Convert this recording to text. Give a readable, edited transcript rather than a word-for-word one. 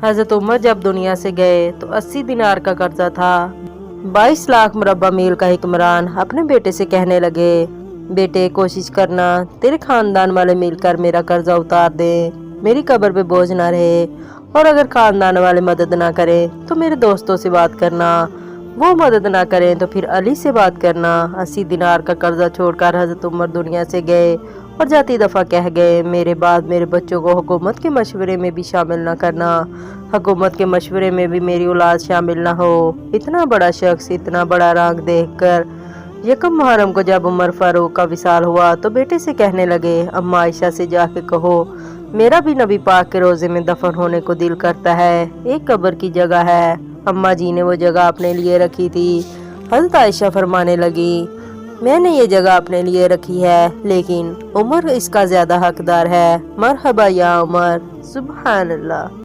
हजरत उमर जब दुनिया से गए तो 80 दिनार का कर्जा था। 22 लाख मुरब्बा मील का हुक्मरान अपने बेटे से कहने लगे, बेटे कोशिश करना तेरे खानदान वाले मिलकर मेरा कर्जा उतार दे, मेरी कब्र पे बोझ ना रहे। और अगर खानदान वाले मदद ना करें तो मेरे दोस्तों से बात करना, वो मदद ना करें तो फिर अली से बात करना। 80 दिनार का कर्जा छोड़कर हजरत उमर दुनिया से गए और जाती दफ़ा कह गए, मेरे बाद मेरे बच्चों को हुकूमत के मशवरे में भी शामिल ना करना, हुकूमत के मशवरे में भी मेरी औलाद शामिल ना हो। इतना बड़ा शख्स इतना बड़ा रंग देखकर यकम मुहर्रम को जब उमर फारूक का विसाल हुआ तो बेटे से कहने लगे, अम्मा आयशा से जाके कहो मेरा भी नबी पाक के रोजे में दफन होने को दिल करता है, एक कब्र की जगह है। अम्मा जी ने वो जगह अपने लिए रखी थी। हज़रत आयशा फरमाने लगी, मैंने ये जगह अपने लिए रखी है लेकिन उमर इसका ज्यादा हकदार है। मरहबा या उमर, सुभान अल्लाह।